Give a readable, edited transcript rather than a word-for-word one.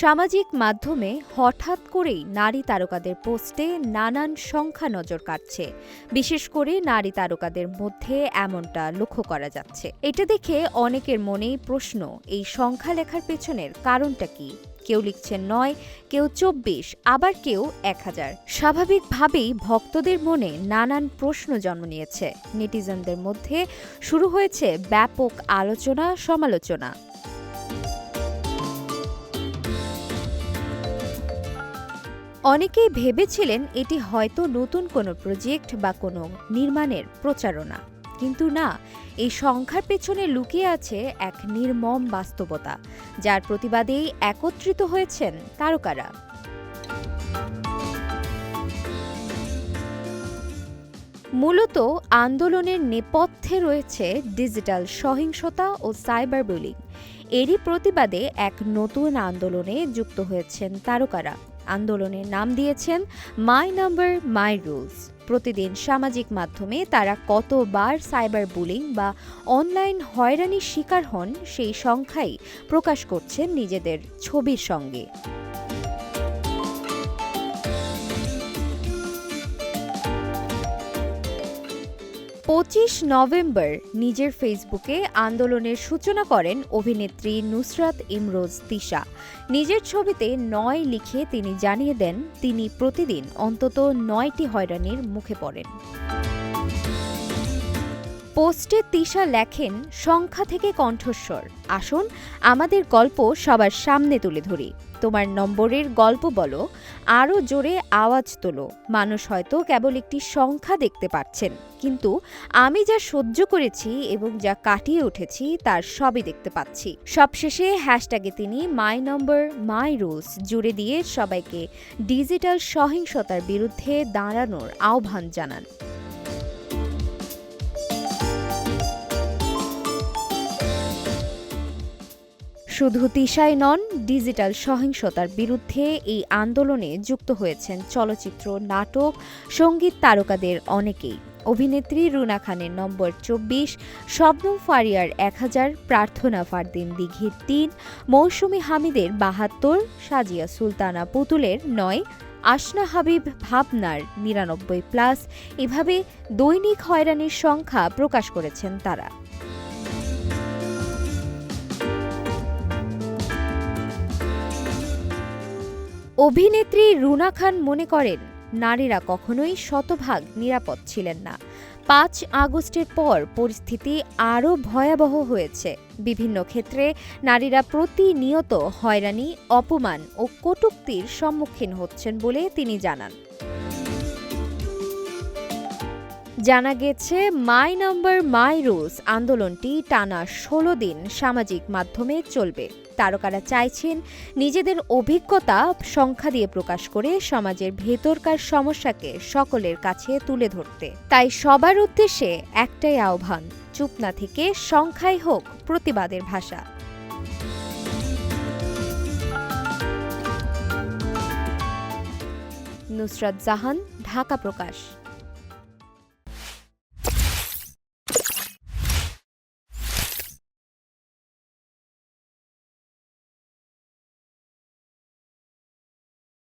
সামাজিক মাধ্যমে হঠাৎ করেই নারী তারকাদের পোস্টে নানান সংখ্যা নজর কাটছে। বিশেষ করে নারী তারকাদের মধ্যে এমনটা লক্ষ্য করা যাচ্ছে। এটা দেখে অনেকের মনেই প্রশ্ন, এই সংখ্যা লেখার পেছনের কারণটা কি? কেউ লিখছেন ৯, কেউ ২৪, আবার কেউ ১০০০। স্বাভাবিকভাবেই ভক্তদের মনে নানান প্রশ্ন জন্ম নিয়েছে। নেটিজেনদের মধ্যে শুরু হয়েছে ব্যাপক আলোচনা সমালোচনা। অনেকেই ভেবেছিলেন এটি হয়তো নতুন কোনো প্রজেক্ট বা কোনো নির্মাণের প্রচারণা, কিন্তু না, এই সংখ্যার পেছনে লুকিয়ে আছে এক নির্মম বাস্তবতা, যার প্রতিবাদেই একত্রিত হয়েছেন তারকারা। মূলত আন্দোলনের নেপথ্যে রয়েছে ডিজিটাল সহিংসতা ও সাইবার বুলিং। এরই প্রতিবাদে এক নতুন আন্দোলনে যুক্ত হয়েছেন তারকারা। আন্দোলনের নাম দিয়েছেন মাই নাম্বার মাই রুলস। প্রতিদিন সামাজিক মাধ্যমে তারা কতবার সাইবার বুলিং বা অনলাইন হয়রানির শিকার হন সেই সংখ্যাই প্রকাশ করছেন নিজেদের ছবির সঙ্গে। ২৫ নভেম্বর নিজের ফেসবুকে আন্দোলনের সূচনা করেন অভিনেত্রী নুসরাত ইমরোজ তিশা। নিজের ছবিতে ৯ লিখে তিনি জানিয়ে দেন তিনি প্রতিদিন অন্তত ৯টি হয়রানির মুখে পড়েন। পোস্টে তিশা লেখেন, সংখ্যা থেকে কণ্ঠস্বর, আসুন আমাদের গল্প সবার সামনে তুলে ধরি। তোমার নম্বরের গল্প বলো, আরও জোরে আওয়াজ তোলো। মানুষ হয়তো কেবল একটি সংখ্যা দেখতে পাচ্ছেন, কিন্তু আমি যা সহ্য করেছি এবং যা কাটিয়ে উঠেছি তার সবই দেখতে পাচ্ছি। সবশেষে হ্যাশট্যাগে তিনি মাই নম্বর মাই রুলস জুড়ে দিয়ে সবাইকে ডিজিটাল সহিংসতার বিরুদ্ধে দাঁড়ানোর আহ্বান জানান। শুধু তিশাই নন, ডিজিটাল সহিংসতার বিরুদ্ধে এই আন্দোলনে যুক্ত হয়েছেন চলচ্চিত্র, নাটক, সঙ্গীত তারকাদের অনেকেই। অভিনেত্রী রুনা খানের নম্বর ২৪, শবনম ফারিয়ার ১০০০, প্রার্থনা ফারদিন দিঘির ৩, মৌসুমী হামিদের ৭২, সাজিয়া সুলতানা পুতুলের ৯, আসনা হাবিব ভাবনার ৯৯+, এভাবে দৈনিক হয়রানির সংখ্যা প্রকাশ করেছেন তারা। অভিনেত্রী রুনা খান মনে করেন, নারীরা কখনোই শতভাগ নিরাপদ ছিলেন না। ৫ আগস্টের পর পরিস্থিতি আরও ভয়াবহ হয়েছে। বিভিন্ন ক্ষেত্রে নারীরা প্রতিনিয়ত হয়রানি, অপমান ও কটূক্তির সম্মুখীন হচ্ছেন বলে তিনি জানান। জানা গেছে, মাই নাম্বার মাই রুলস আন্দোলনটি টানা ১৬ দিন সামাজিক মাধ্যমে চলবে। তারকারা চাইছেন নিজেদের অভিজ্ঞতা সংখ্যা দিয়ে প্রকাশ করে সমাজের ভেতরকার সমস্যাকে সকলের কাছে তুলে ধরতে। তাই সবার উদ্দেশ্যে একটাই আহ্বান, চুপ না থেকে সংখ্যাই হোক প্রতিবাদের ভাষা। নুসরাত জাহান, ঢাকা প্রকাশ।